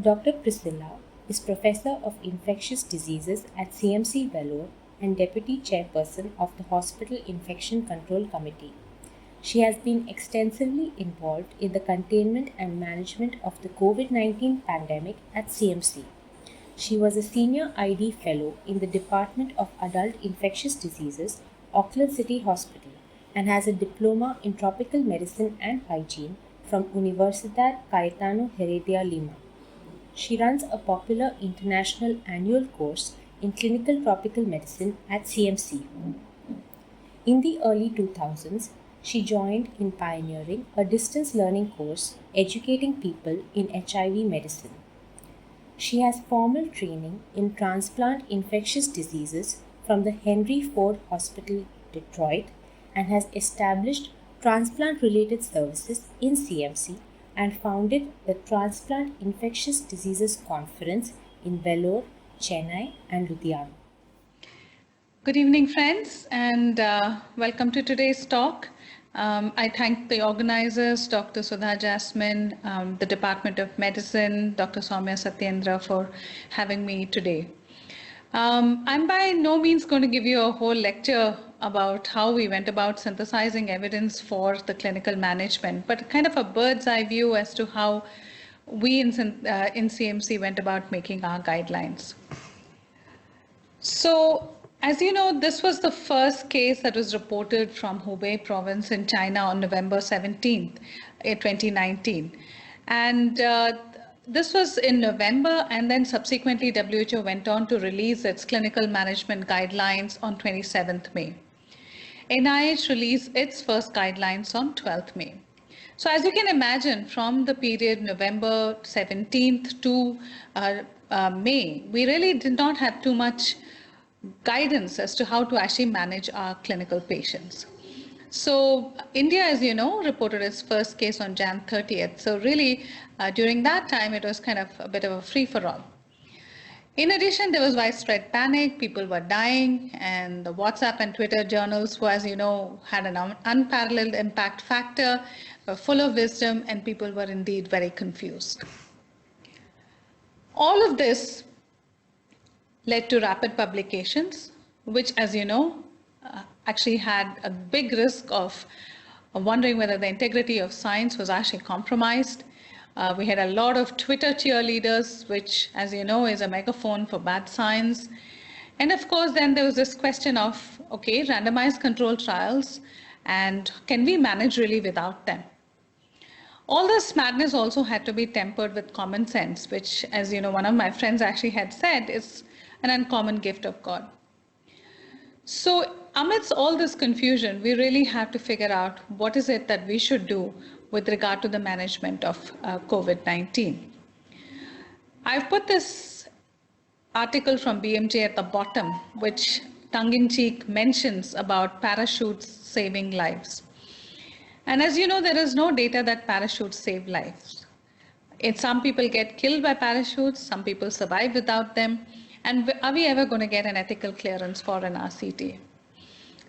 Dr. Priscilla is Professor of Infectious Diseases at CMC Vellore and Deputy Chairperson of the Hospital Infection Control Committee. She has been extensively involved in the containment and management of the COVID-19 pandemic at CMC. She was a Senior ID Fellow in the Department of Adult Infectious Diseases, Auckland City Hospital, and has a diploma in Tropical Medicine and Hygiene from Universidad Cayetano Heredia Lima. She runs a popular international annual course in clinical tropical medicine at CMC. In the early 2000s, she joined in pioneering a distance learning course educating people in HIV medicine. She has formal training in transplant infectious diseases from the Henry Ford Hospital, Detroit, and has established transplant-related services in CMC and founded the Transplant Infectious Diseases Conference in Vellore, Chennai, and Ludhiana. Good evening, friends, and welcome to today's talk. I thank the organizers, Dr. Sudha Jasmine, the Department of Medicine, Dr. Soumya Satyendra for having me today. I'm by no means going to give you a whole lecture about how we went about synthesizing evidence for the clinical management, but kind of a bird's eye view as to how we in CMC went about making our guidelines. So, as you know, this was the first case that was reported from Hubei province in China on November 17th, 2019. And this was in November, and then subsequently WHO went on to release its clinical management guidelines on 27th May. NIH released its first guidelines on 12th May. So as you can imagine, from the period November 17th to May, we really did not have too much guidance as to how to actually manage our clinical patients. So India, as you know, reported its first case on Jan 30th. So really, during that time, it was kind of a bit of a free-for-all. In addition, there was widespread panic, people were dying, and the WhatsApp and Twitter journals, who, as you know, had an unparalleled impact factor, were full of wisdom, and people were indeed very confused. All of this led to rapid publications, which, as you know, actually had a big risk of wondering whether the integrity of science was actually compromised. We had a lot of Twitter cheerleaders, which, as you know, is a megaphone for bad science. And of course, then there was this question of, okay, randomized controlled trials, and can we manage really without them? All this madness also had to be tempered with common sense, which, as you know, one of my friends actually had said, is an uncommon gift of God. So amidst all this confusion, we really have to figure out what is it that we should do with regard to the management of COVID-19. I've put this article from BMJ at the bottom, which tongue-in-cheek mentions about parachutes saving lives. And as you know, there is no data that parachutes save lives. Some people get killed by parachutes, some people survive without them. And are we ever going to get an ethical clearance for an RCT?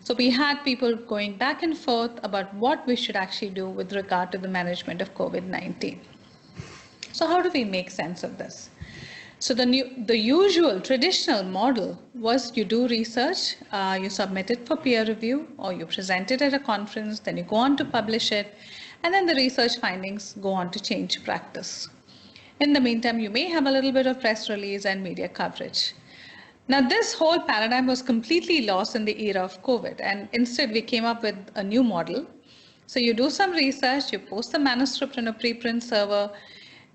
So we had people going back and forth about what we should actually do with regard to the management of COVID-19. So how do we make sense of this? So the usual traditional model was you do research, you submit it for peer review, or you present it at a conference, then you go on to publish it, and then the research findings go on to change practice. In the meantime, you may have a little bit of press release and media coverage. Now, this whole paradigm was completely lost in the era of COVID, and instead we came up with a new model. So you do some research, you post the manuscript on a preprint server,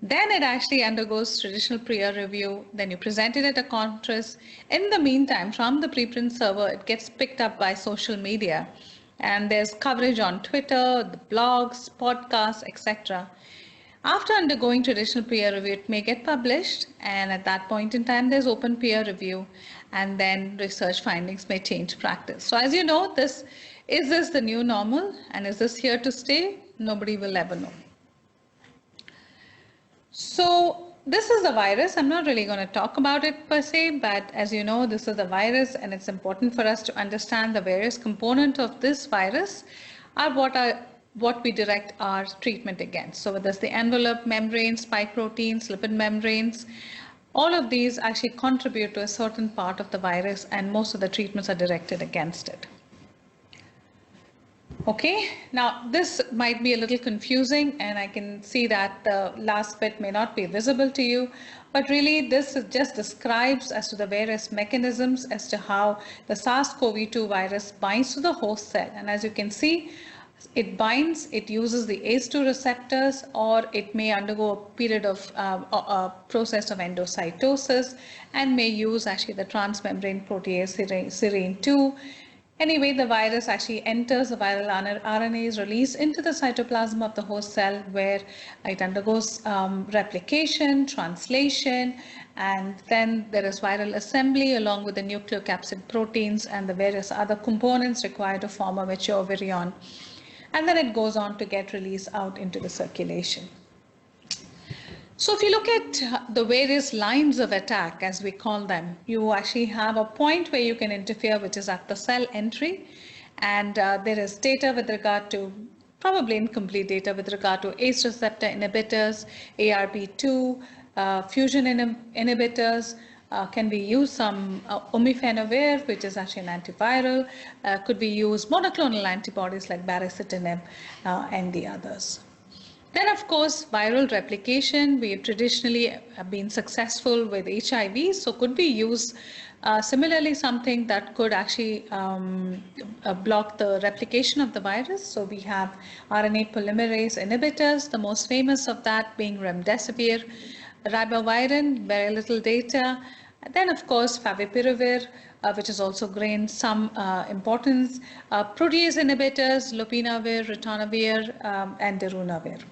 then it actually undergoes traditional peer review, then you present it at a conference. In the meantime, from the preprint server, it gets picked up by social media, and there's coverage on Twitter, the blogs, podcasts, etc. After undergoing traditional peer review, it may get published, and at that point in time, there's open peer review, and then research findings may change practice. So as you know, is this the new normal, and is this here to stay? Nobody will ever know. So this is a virus. I'm not really going to talk about it per se, but as you know, this is a virus, and it's important for us to understand the various components of this virus are what are what we direct our treatment against. So whether it's the envelope membranes, spike proteins, lipid membranes, all of these actually contribute to a certain part of the virus, and most of the treatments are directed against it. Okay, now this might be a little confusing, and I can see that the last bit may not be visible to you, but really this just describes as to the various mechanisms as to how the SARS-CoV-2 virus binds to the host cell. And as you can see, it binds, it uses the ACE2 receptors, or it may undergo a period of a process of endocytosis and may use actually the transmembrane protease serine 2. Anyway, the virus actually enters the viral RNA is released into the cytoplasm of the host cell, where it undergoes replication, translation, and then there is viral assembly along with the nucleocapsid proteins and the various other components required to form a mature virion. And then it goes on to get released out into the circulation. So if you look at the various lines of attack, as we call them, you actually have a point where you can interfere, which is at the cell entry. And there is data with regard to, probably incomplete data with regard to ACE receptor inhibitors, ARB2, fusion inhibitors. Can we use some omifenavir, which is actually an antiviral? Could we use monoclonal antibodies like baricitinib and the others? Then, of course, viral replication. We have traditionally been successful with HIV. So could we use similarly something that could actually block the replication of the virus? So we have RNA polymerase inhibitors, the most famous of that being remdesivir, ribavirin, very little data. And then, of course, favipiravir, which has also gained some importance, protease inhibitors, lopinavir, ritonavir, and darunavir.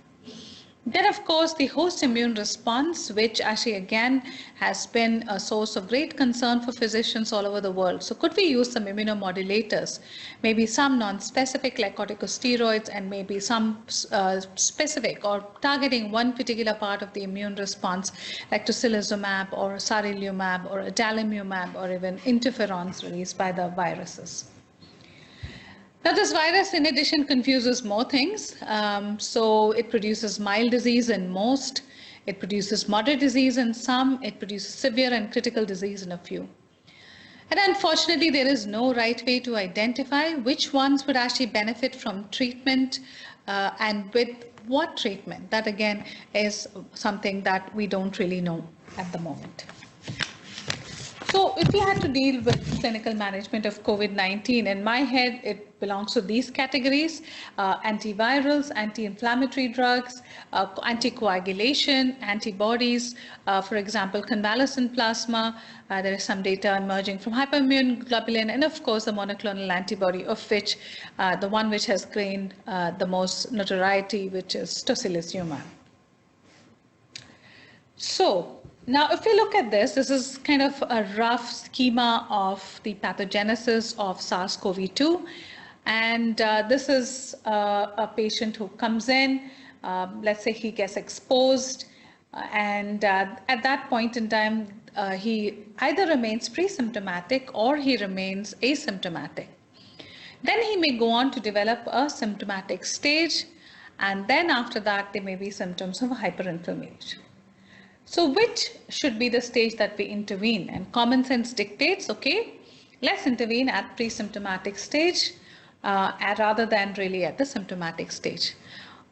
Then, of course, the host immune response, which actually, again, has been a source of great concern for physicians all over the world. So could we use some immunomodulators, maybe some non-specific like corticosteroids, and maybe some specific or targeting one particular part of the immune response, like tocilizumab or sarilumab or adalimumab or even interferons released by the viruses. Now, this virus, in addition, confuses more things. So it produces mild disease in most, it produces moderate disease in some, it produces severe and critical disease in a few. And unfortunately, there is no right way to identify which ones would actually benefit from treatment and with what treatment. That, again, is something that we don't really know at the moment. So if we had to deal with clinical management of COVID-19, in my head, it belongs to these categories: antivirals, anti-inflammatory drugs, anticoagulation, antibodies, for example, convalescent plasma. There is some data emerging from hyperimmune globulin, and of course, the monoclonal antibody, of which the one which has gained the most notoriety, which is tocilizumab. So, now, if we look at this is kind of a rough schema of the pathogenesis of SARS-CoV-2. And this is a patient who comes in, let's say he gets exposed, and at that point in time, he either remains pre-symptomatic or he remains asymptomatic. Then he may go on to develop a symptomatic stage, and then after that, there may be symptoms of hyperinflammation. So which should be the stage that we intervene? And common sense dictates, okay, let's intervene at pre-symptomatic stage rather than really at the symptomatic stage.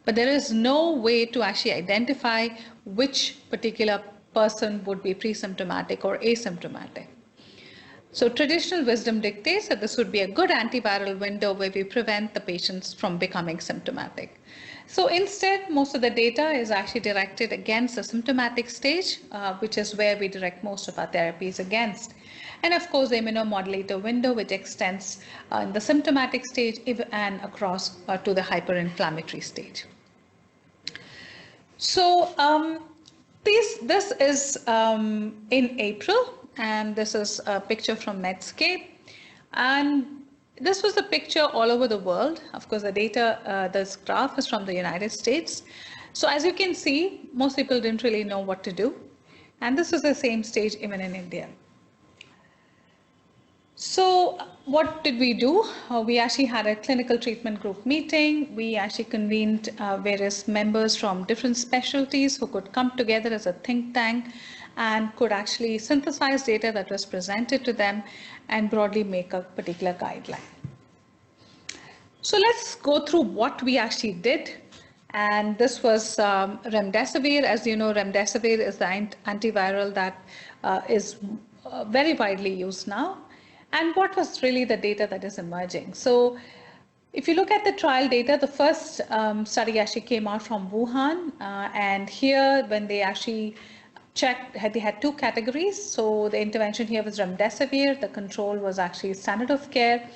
But there is no way to actually identify which particular person would be pre-symptomatic or asymptomatic. So traditional wisdom dictates that this would be a good antiviral window where we prevent the patients from becoming symptomatic. So instead, most of the data is actually directed against the symptomatic stage, which is where we direct most of our therapies against. And of course, the immunomodulator window, which extends in the symptomatic stage and across to the hyperinflammatory stage. So this is in April, and this is a picture from Medscape. And this was a picture all over the world. Of course, the data, this graph is from the United States. So as you can see, most people didn't really know what to do. And this is the same stage even in India. So what did we do? We actually had a clinical treatment group meeting. We actually convened various members from different specialties who could come together as a think tank and could actually synthesize data that was presented to them and broadly make a particular guideline. So let's go through what we actually did. And this was remdesivir. As you know, remdesivir is the antiviral that is very widely used now. And what was really the data that is emerging? So if you look at the trial data, the first study actually came out from Wuhan. And here, when they actually checked, they had two categories. So the intervention here was remdesivir. The control was actually standard of care.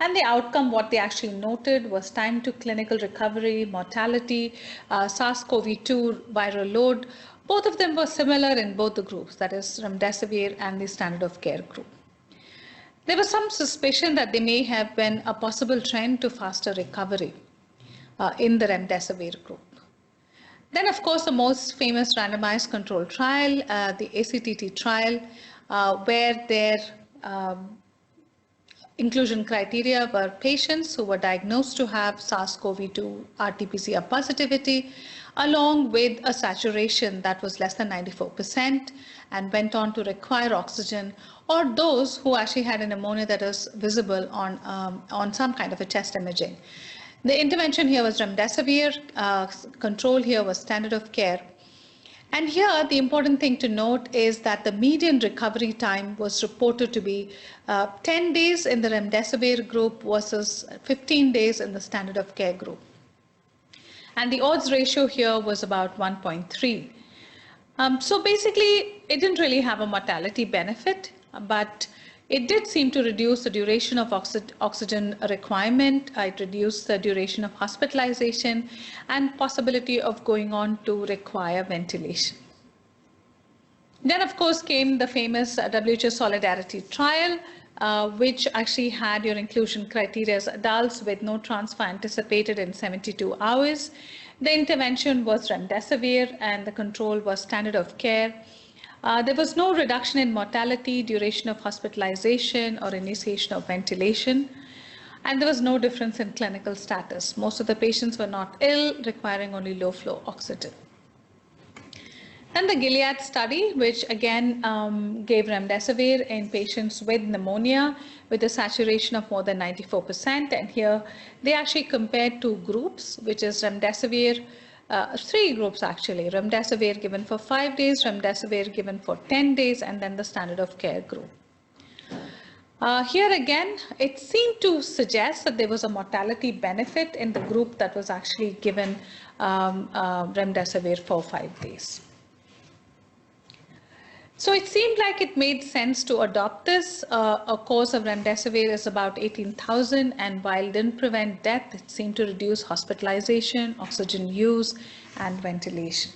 And the outcome, what they actually noted was time to clinical recovery, mortality, SARS-CoV-2 viral load. Both of them were similar in both the groups, that is remdesivir and the standard of care group. There was some suspicion that there may have been a possible trend to faster recovery in the remdesivir group. Then, of course, the most famous randomized controlled trial, the ACTT trial, where their inclusion criteria were patients who were diagnosed to have SARS-CoV-2 RT-PCR positivity, along with a saturation that was less than 94% and went on to require oxygen, or those who actually had a pneumonia that is visible on some kind of a chest imaging. The intervention here was remdesivir, control here was standard of care. And here, the important thing to note is that the median recovery time was reported to be 10 days in the remdesivir group versus 15 days in the standard of care group. And the odds ratio here was about 1.3. So basically, it didn't really have a mortality benefit, but it did seem to reduce the duration of oxygen requirement. It reduced the duration of hospitalization and possibility of going on to require ventilation. Then, of course, came the famous WHO Solidarity trial, which actually had your inclusion criteria as adults with no transfer anticipated in 72 hours. The intervention was remdesivir and the control was standard of care. There was no reduction in mortality, duration of hospitalization, or initiation of ventilation. And there was no difference in clinical status. Most of the patients were not ill, requiring only low flow oxygen. Then the Gilead study, which again gave remdesivir in patients with pneumonia with a saturation of more than 94%. And here they actually compared two groups, which is remdesivir, three groups actually, remdesivir given for 5 days, remdesivir given for 10 days, and then the standard of care group. Here again, it seemed to suggest that there was a mortality benefit in the group that was actually given remdesivir for 5 days. So it seemed like it made sense to adopt this. A course of remdesivir is about 18,000, and while it didn't prevent death, it seemed to reduce hospitalization, oxygen use, and ventilation.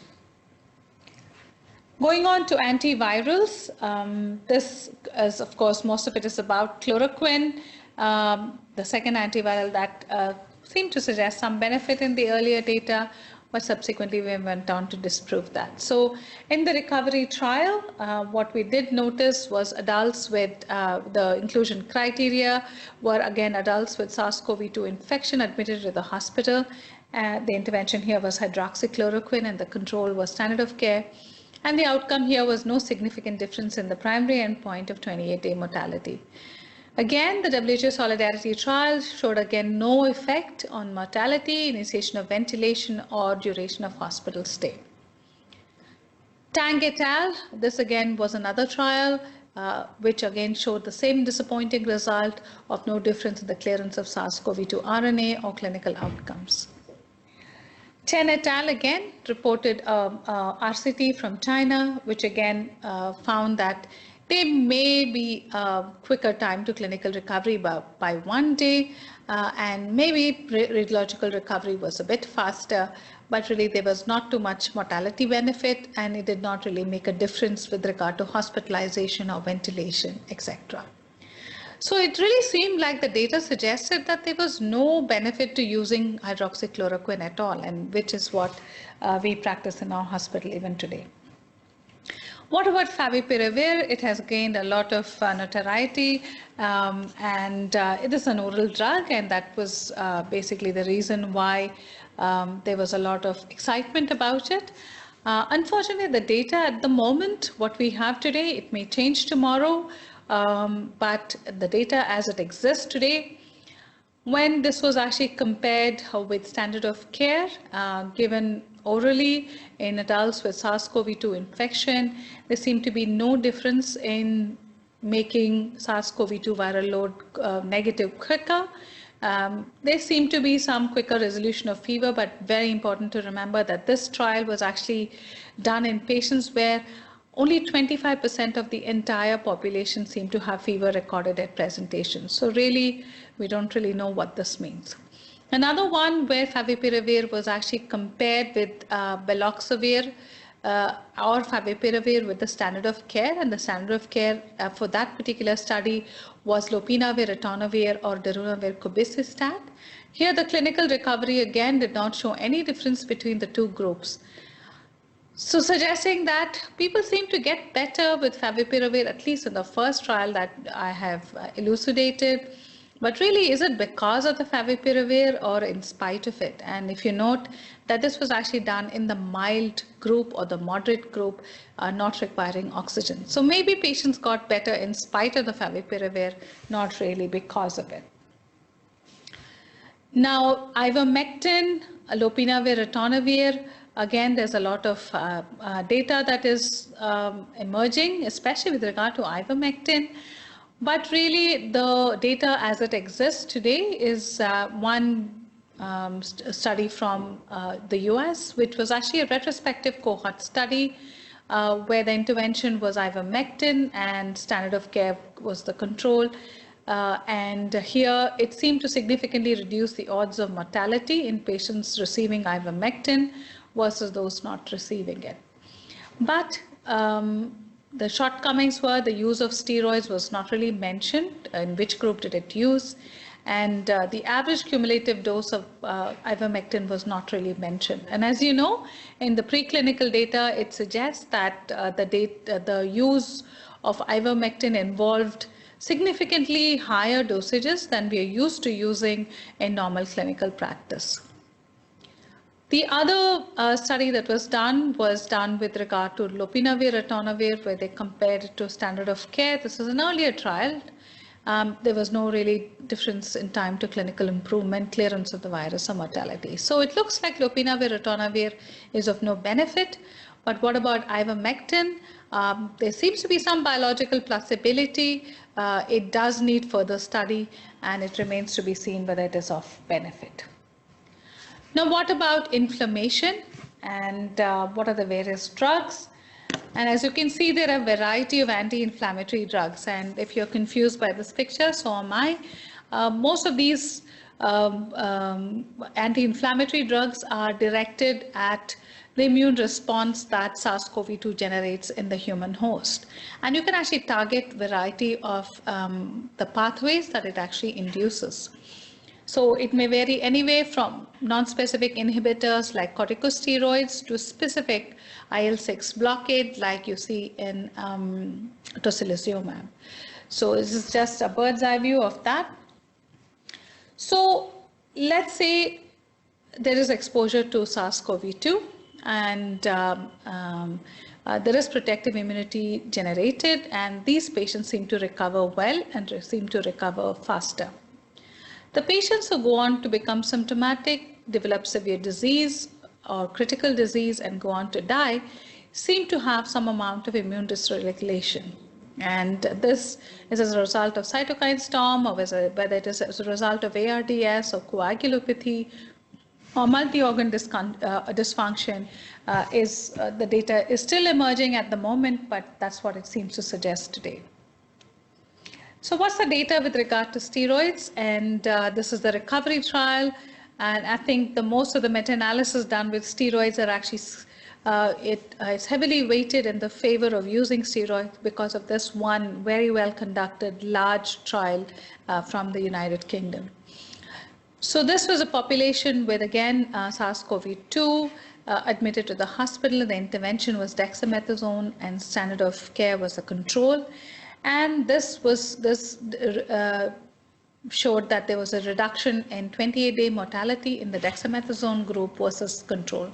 Going on to antivirals, this is, of course, most of it is about chloroquine, the second antiviral that seemed to suggest some benefit in the earlier data, but subsequently we went on to disprove that. So in the recovery trial, what we did notice was adults with the inclusion criteria were again adults with SARS-CoV-2 infection admitted to the hospital. The intervention here was hydroxychloroquine and the control was standard of care. And the outcome here was no significant difference in the primary endpoint of 28-day mortality. Again, the WHO Solidarity trial showed again no effect on mortality, initiation of ventilation, or duration of hospital stay. Tang et al., this again was another trial which again showed the same disappointing result of no difference in the clearance of SARS-CoV-2 RNA or clinical outcomes. Chen et al. Again reported RCT from China, which again found that there may be a quicker time to clinical recovery by 1 day, and maybe radiological recovery was a bit faster, but really there was not too much mortality benefit, and it did not really make a difference with regard to hospitalization or ventilation, etc. So it really seemed like the data suggested that there was no benefit to using hydroxychloroquine at all, and which is what we practice in our hospital even today. What about favipiravir? It has gained a lot of notoriety, and it is an oral drug, and that was basically the reason why there was a lot of excitement about it. Unfortunately, the data at the moment, what we have today, it may change tomorrow, but the data as it exists today, when this was actually compared with standard of care given orally in adults with SARS-CoV-2 infection, there seemed to be no difference in making SARS-CoV-2 viral load negative quicker. There seemed to be some quicker resolution of fever, but very important to remember that this trial was actually done in patients where only 25% of the entire population seem to have fever recorded at presentation. So really, we don't really know what this means. Another one where favipiravir was actually compared with baloxavir or favipiravir with the standard of care, and the standard of care for that particular study was lopinavir, ritonavir, or darunavir cobicistat. Here, the clinical recovery again did not show any difference between the two groups. So suggesting that people seem to get better with favipiravir, at least in the first trial that I have elucidated. But really, is it because of the favipiravir or in spite of it? And if you note that this was actually done in the mild group or the moderate group, not requiring oxygen. So maybe patients got better in spite of the favipiravir, not really because of it. Now, ivermectin, lopinavir, ritonavir, again, there's a lot of data that is emerging, especially with regard to ivermectin. But really, the data as it exists today is one study from the US, which was actually a retrospective cohort study where the intervention was ivermectin and standard of care was the control. And here it seemed to significantly reduce the odds of mortality in patients receiving ivermectin versus those not receiving it. But the shortcomings were the use of steroids was not really mentioned. In which group did it use? And the average cumulative dose of ivermectin was not really mentioned. And as you know, in the preclinical data, it suggests that the use of ivermectin involved significantly higher dosages than we are used to using in normal clinical practice. The other study that was done with regard to lopinavir, ritonavir, where they compared it to standard of care. This is an earlier trial. There was no really difference in time to clinical improvement, clearance of the virus, or mortality. So it looks like lopinavir, ritonavir is of no benefit. But what about ivermectin? There seems to be some biological plausibility. It does need further study, and it remains to be seen whether it is of benefit. Now, what about inflammation, and what are the various drugs? And as you can see, there are a variety of anti-inflammatory drugs. And if you're confused by this picture, so am I. Most of these anti-inflammatory drugs are directed at the immune response that SARS-CoV-2 generates in the human host. And you can actually target variety of the pathways that it actually induces. So it may vary anyway from non-specific inhibitors like corticosteroids to specific IL-6 blockade like you see in tocilizumab. So this is just a bird's eye view of that. So let's say there is exposure to SARS-CoV-2 and there is protective immunity generated, and these patients seem to recover well and seem to recover faster. The patients who go on to become symptomatic, develop severe disease or critical disease and go on to die seem to have some amount of immune dysregulation. And this is as a result of cytokine storm, or whether it is as a result of ARDS or coagulopathy or multi-organ dysfunction. The data is still emerging at the moment, but that's what it seems to suggest today. So what's the data with regard to steroids? And this is the recovery trial. And I think the most of the meta-analysis done with steroids are actually, it's heavily weighted in the favor of using steroids because of this one very well conducted large trial from the United Kingdom. So this was a population with, again, SARS-CoV-2 admitted to the hospital. The intervention was dexamethasone, and standard of care was a control. And this showed that there was a reduction in 28-day mortality in the dexamethasone group versus control.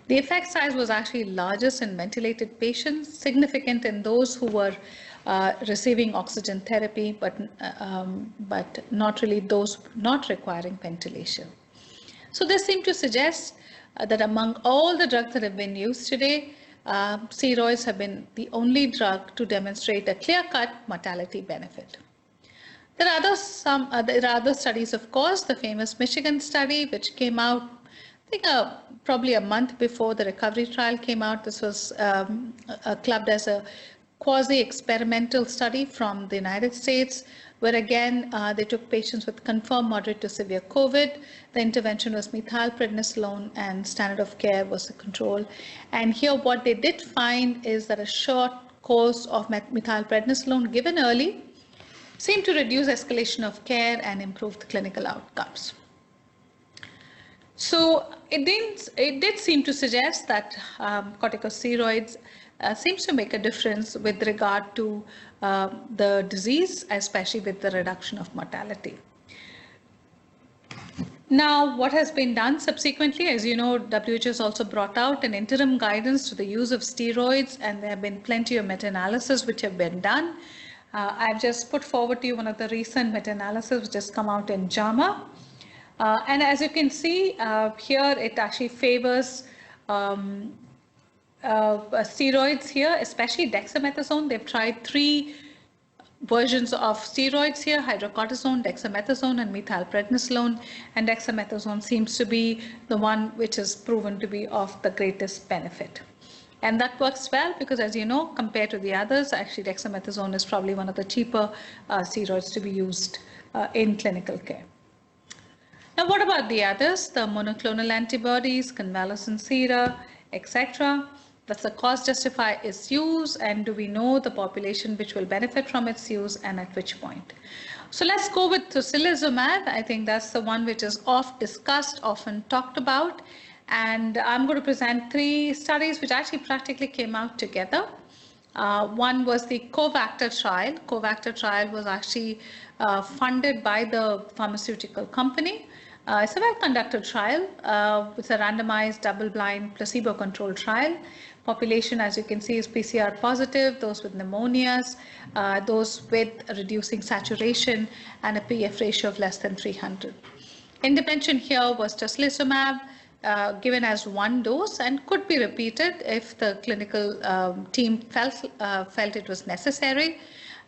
The effect size was actually largest in ventilated patients, significant in those who were receiving oxygen therapy, but not really those not requiring ventilation. So this seemed to suggest that among all the drugs that have been used today, steroids have been the only drug to demonstrate a clear-cut mortality benefit. There are other studies, of course, the famous Michigan study, which came out, I think, probably a month before the recovery trial came out. This was clubbed as a quasi-experimental study from the United States, where again, they took patients with confirmed moderate to severe COVID. The intervention was methylprednisolone, and standard of care was the control. And here what they did find is that a short course of methylprednisolone given early seemed to reduce escalation of care and improve the clinical outcomes. So it did seem to suggest that corticosteroids seems to make a difference with regard to the disease, especially with the reduction of mortality. Now, what has been done subsequently, as you know, WHO has also brought out an interim guidance to the use of steroids, and there have been plenty of meta-analysis which have been done. I've just put forward to you one of the recent meta-analysis which has come out in JAMA. And as you can see here, it actually favors steroids here, especially dexamethasone. They've tried 3 versions of steroids here: hydrocortisone, dexamethasone, and methylprednisolone. And dexamethasone seems to be the one which is proven to be of the greatest benefit. And that works well because, as you know, compared to the others, actually dexamethasone is probably one of the cheaper steroids to be used in clinical care. Now, what about the others? The monoclonal antibodies, convalescent sera, etc. Does the cost justify its use, and do we know the population which will benefit from its use and at which point? So let's go with tocilizumab. I think that's the one which is oft discussed, often talked about. And I'm going to present 3 studies which actually practically came out together. One was the COVACTOR trial. COVACTOR trial was actually funded by the pharmaceutical company. It's a well-conducted trial. It's a randomized, double-blind, placebo-controlled trial. Population, as you can see, is PCR positive, those with pneumonias, those with reducing saturation, and a PF ratio of less than 300. Intervention here was tocilizumab, given as 1 dose, and could be repeated if the clinical team felt it was necessary.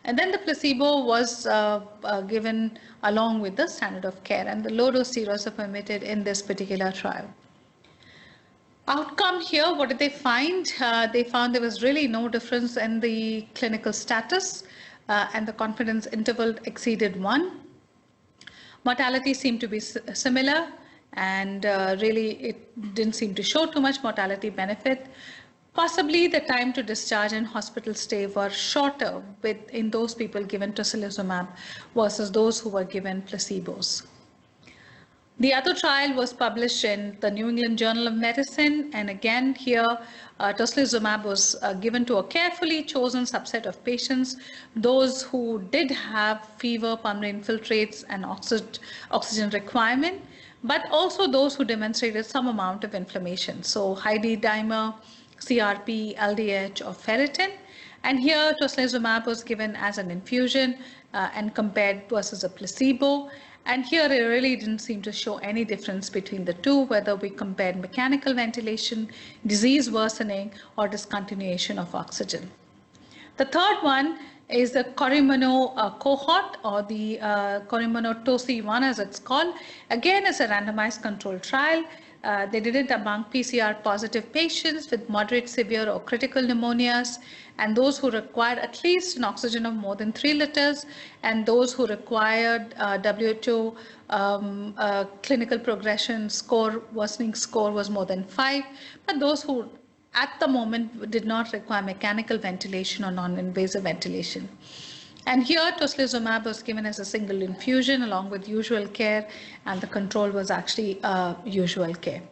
And then the placebo was given along with the standard of care, and the low-dose steroids are permitted in this particular trial. Outcome here, what did they find? They found there was really no difference in the clinical status, and the confidence interval exceeded 1. Mortality seemed to be similar, and really it didn't seem to show too much mortality benefit. Possibly the time to discharge and hospital stay were shorter in those people given tocilizumab versus those who were given placebos. The other trial was published in the New England Journal of Medicine, and again here tocilizumab was given to a carefully chosen subset of patients, those who did have fever, pulmonary infiltrates, and oxygen requirement, but also those who demonstrated some amount of inflammation, so high D-dimer, CRP, LDH, or ferritin. And here tocilizumab was given as an infusion and compared versus a placebo. And here it really didn't seem to show any difference between the two, whether we compared mechanical ventilation, disease worsening, or discontinuation of oxygen. The third one is the Corimono cohort, or the Corimono TOSI-1 as it's called. Again, it's a randomized controlled trial. They did it among PCR positive patients with moderate, severe, or critical pneumonias, and those who required at least an oxygen of more than 3 liters, and those who required WHO clinical progression score, worsening score was more than 5, but those who at the moment did not require mechanical ventilation or non-invasive ventilation. And here, tocilizumab was given as a single infusion along with usual care, and the control was actually usual care.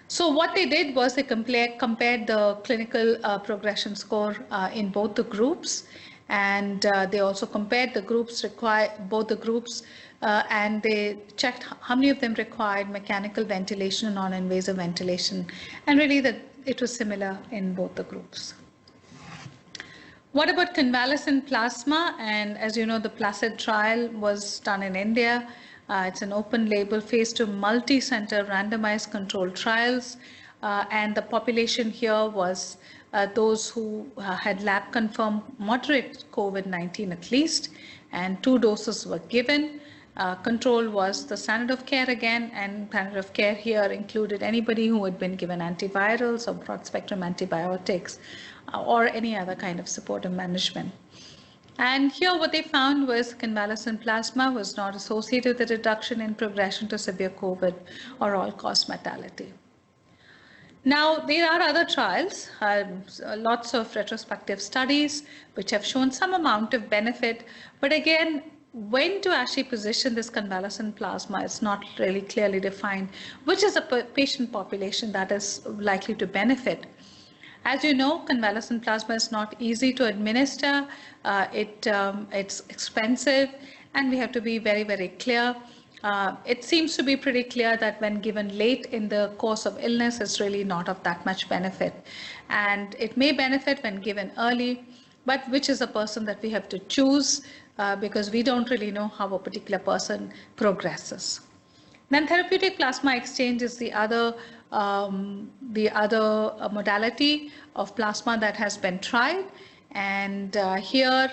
So what they did was they compared the clinical progression score in both the groups, and they also compared the groups both the groups, and they checked how many of them required mechanical ventilation and non-invasive ventilation, and really that it was similar in both the groups. What about convalescent plasma? And as you know, the PLACID trial was done in India. It's an open label phase 2 multi-center randomized controlled trials. And the population here was those who had lab confirmed moderate COVID-19 at least, and 2 doses were given. Control was the standard of care again, and standard of care here included anybody who had been given antivirals or broad-spectrum antibiotics or any other kind of supportive management. And here what they found was convalescent plasma was not associated with a reduction in progression to severe COVID or all-cause mortality. Now, there are other trials, lots of retrospective studies, which have shown some amount of benefit, but again, when to actually position this convalescent plasma is not really clearly defined, which is a patient population that is likely to benefit. As you know, convalescent plasma is not easy to administer. It's expensive, and we have to be very, very clear. It seems to be pretty clear that when given late in the course of illness, it's really not of that much benefit. And it may benefit when given early, but which is a person that we have to choose because we don't really know how a particular person progresses. Then therapeutic plasma exchange is the other modality of plasma that has been tried. And here,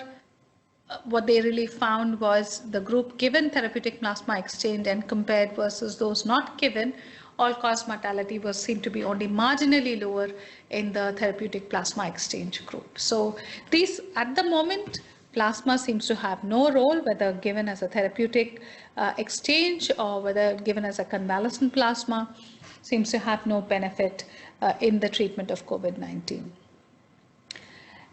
what they really found was the group given therapeutic plasma exchange and compared versus those not given, all-cause mortality was seen to be only marginally lower in the therapeutic plasma exchange group. So these, at the moment, plasma seems to have no role, whether given as a therapeutic exchange or whether given as a convalescent plasma, seems to have no benefit in the treatment of COVID-19.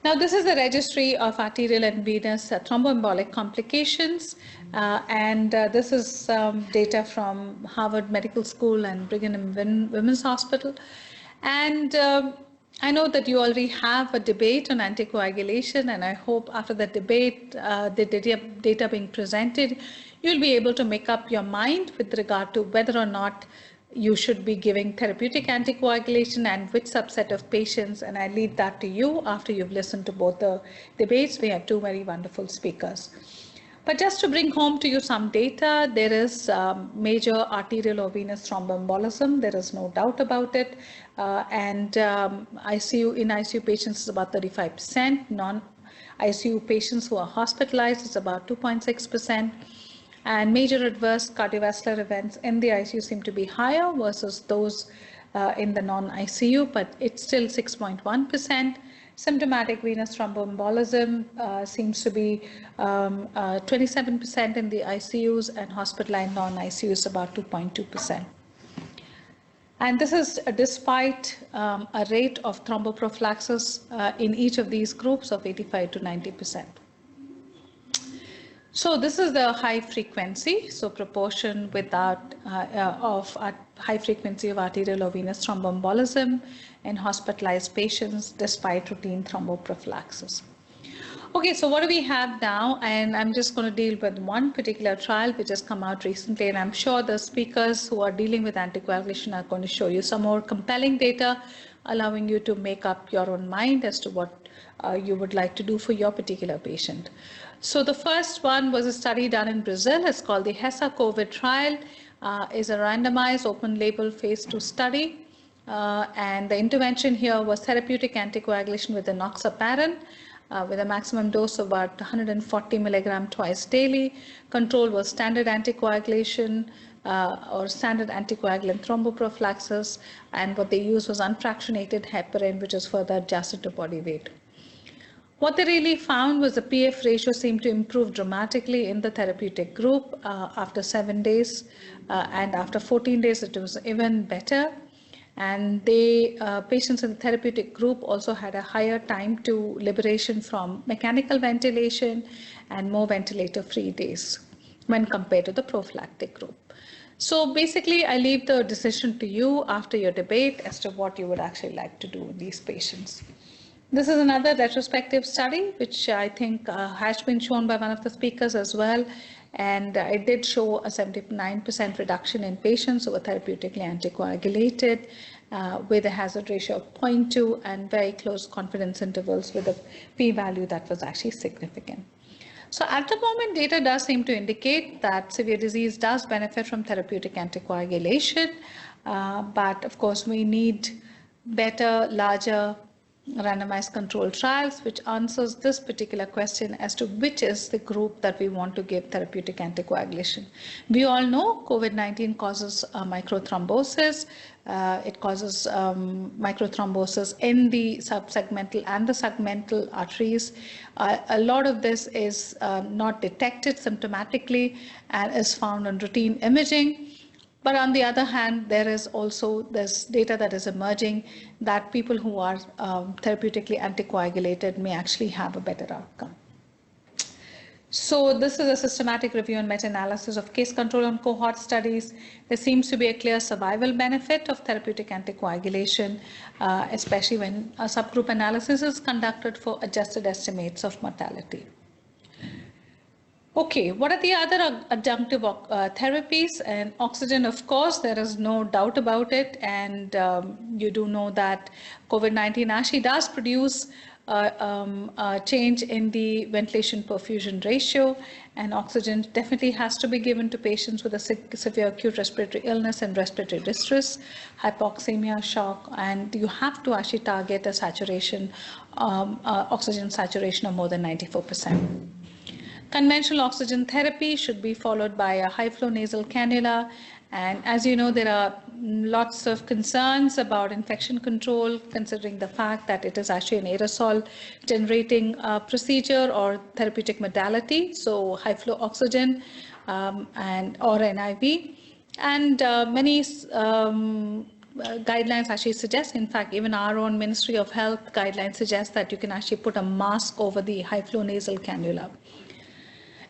Now, this is the registry of arterial and venous thromboembolic complications, and this is data from Harvard Medical School and Brigham and Women's Hospital. And I know that you already have a debate on anticoagulation, and I hope after the debate, the data being presented, you'll be able to make up your mind with regard to whether or not you should be giving therapeutic anticoagulation and which subset of patients, and I leave that to you after you've listened to both the debates. We have 2 very wonderful speakers. But just to bring home to you some data, there is major arterial or venous thromboembolism. There is no doubt about it. And in ICU patients is about 35%. Non-ICU patients who are hospitalized is about 2.6%. And major adverse cardiovascular events in the ICU seem to be higher versus those in the non-ICU, but it's still 6.1%. Symptomatic venous thromboembolism seems to be 27% in the ICUs, and hospitalized non-ICUs about 2.2%. And this is despite a rate of thromboprophylaxis in each of these groups of 85 to 90%. So this is the high frequency, so proportion without of high frequency of arterial or venous thromboembolism in hospitalized patients despite routine thromboprophylaxis. Okay, so what do we have now? And I'm just going to deal with one particular trial which has come out recently, and I'm sure the speakers who are dealing with anticoagulation are going to show you some more compelling data, allowing you to make up your own mind as to what you would like to do for your particular patient. So the first one was a study done in Brazil. It's called the HESA COVID trial. Is a randomized open label phase 2 study. And the intervention here was therapeutic anticoagulation with enoxaparin with a maximum dose of about 140 milligram twice daily. Control was standard anticoagulation or standard anticoagulant thromboprophylaxis. And what they used was unfractionated heparin, which is further adjusted to body weight. What they really found was the PF ratio seemed to improve dramatically in the therapeutic group after 7 days, and after 14 days it was even better. And patients in the therapeutic group also had a higher time to liberation from mechanical ventilation, and more ventilator-free days when compared to the prophylactic group. So basically, I leave the decision to you after your debate as to what you would actually like to do in these patients. This is another retrospective study, which I think has been shown by one of the speakers as well. And it did show a 79% reduction in patients who were therapeutically anticoagulated with a hazard ratio of 0.2 and very close confidence intervals with a p-value that was actually significant. So at the moment, data does seem to indicate that severe disease does benefit from therapeutic anticoagulation, but of course we need better, larger randomized controlled trials, which answers this particular question as to which is the group that we want to give therapeutic anticoagulation. We all know COVID-19 causes microthrombosis. It causes microthrombosis in the subsegmental and the segmental arteries. A lot of this is not detected symptomatically and is found on routine imaging. But on the other hand, there is also this data that is emerging that people who are therapeutically anticoagulated may actually have a better outcome. So this is a systematic review and meta-analysis of case control on cohort studies. There seems to be a clear survival benefit of therapeutic anticoagulation, especially when a subgroup analysis is conducted for adjusted estimates of mortality. Okay, what are the other adjunctive therapies? And oxygen, of course, there is no doubt about it. And you do know that COVID-19 actually does produce a change in the ventilation perfusion ratio, and oxygen definitely has to be given to patients with a severe acute respiratory illness and respiratory distress, hypoxemia, shock, and you have to actually target a saturation, oxygen saturation of more than 94%. Conventional oxygen therapy should be followed by a high-flow nasal cannula. And as you know, there are lots of concerns about infection control, considering the fact that it is actually an aerosol generating procedure or therapeutic modality. So high-flow oxygen or NIV. And many guidelines actually suggest, in fact, even our own Ministry of Health guidelines suggest that you can actually put a mask over the high-flow nasal cannula.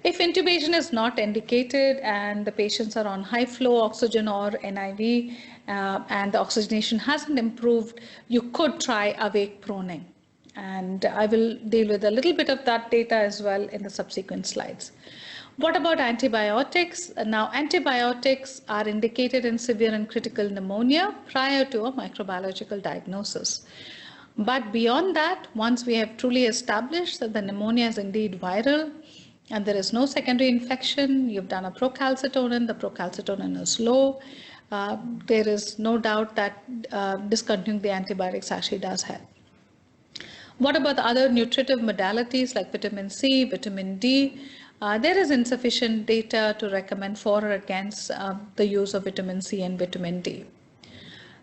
If intubation is not indicated and the patients are on high flow oxygen or NIV and the oxygenation hasn't improved, you could try awake proning. And I will deal with a little bit of that data as well in the subsequent slides. What about antibiotics? Now, antibiotics are indicated in severe and critical pneumonia prior to a microbiological diagnosis. But beyond that, once we have truly established that the pneumonia is indeed viral, and there is no secondary infection, you've done a procalcitonin, the procalcitonin is low, there is no doubt that discontinuing the antibiotics actually does help. What about the other nutritive modalities like vitamin C, vitamin D? There is insufficient data to recommend for or against the use of vitamin C and vitamin D.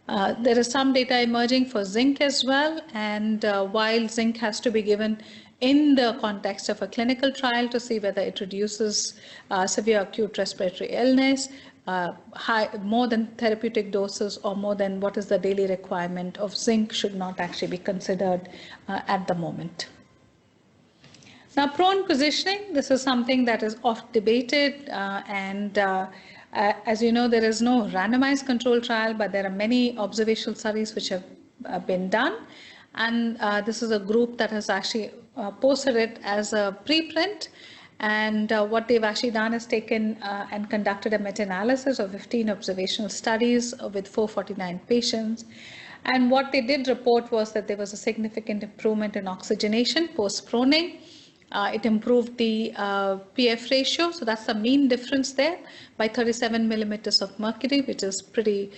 There is some data emerging for zinc as well, and while zinc has to be given in the context of a clinical trial to see whether it reduces severe acute respiratory illness, more than therapeutic doses or more than what is the daily requirement of zinc should not actually be considered at the moment. Now, prone positioning, this is something that is oft debated, and as you know, there is no randomized control trial, but there are many observational studies which have been done. And this is a group that has actually posted it as a preprint. And what they've actually done is taken and conducted a meta-analysis of 15 observational studies with 449 patients. And what they did report was that there was a significant improvement in oxygenation post-proning. It improved the PF ratio, so that's the mean difference there, by 37 millimeters of mercury, which is pretty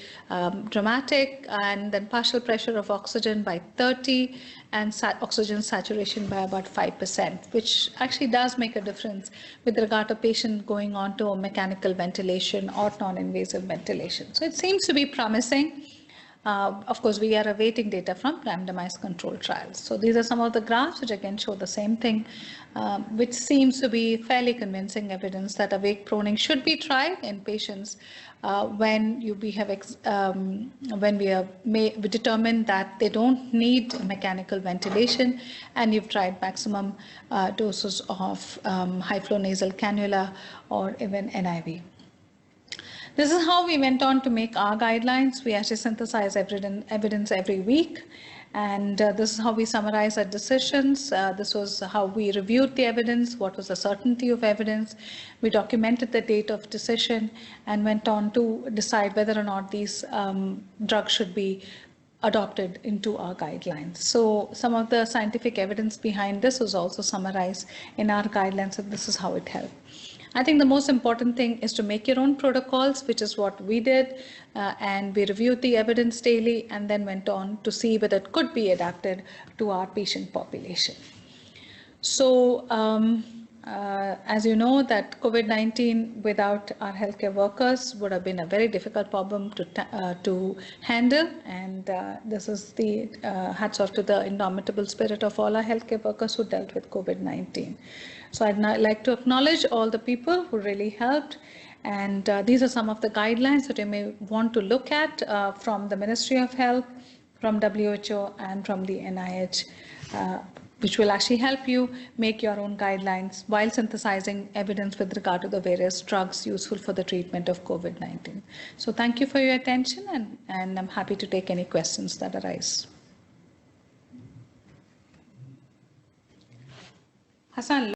dramatic, and then partial pressure of oxygen by 30, and oxygen saturation by about 5%, which actually does make a difference with regard to patient going on to mechanical ventilation or non-invasive ventilation. So it seems to be promising. Of course, we are awaiting data from randomized control trials. So these are some of the graphs which again show the same thing, which seems to be fairly convincing evidence that awake proning should be tried in patients when we determine that they don't need mechanical ventilation and you've tried maximum doses of high flow nasal cannula or even NIV. This is how we went on to make our guidelines. We actually synthesize evidence every week. And this is how we summarize our decisions. This was how we reviewed the evidence, what was the certainty of evidence. We documented the date of decision and went on to decide whether or not these drugs should be adopted into our guidelines. So some of the scientific evidence behind this was also summarized in our guidelines, and this is how it helped. I think the most important thing is to make your own protocols, which is what we did, and we reviewed the evidence daily and then went on to see whether it could be adapted to our patient population. So as you know, that COVID-19 without our healthcare workers would have been a very difficult problem to handle, and this is the hats off to the indomitable spirit of all our healthcare workers who dealt with COVID-19. So I'd now like to acknowledge all the people who really helped, and these are some of the guidelines that you may want to look at from the Ministry of Health, from WHO, and from the NIH, which will actually help you make your own guidelines while synthesizing evidence with regard to the various drugs useful for the treatment of COVID-19. So thank you for your attention, and I'm happy to take any questions that arise. Hassan.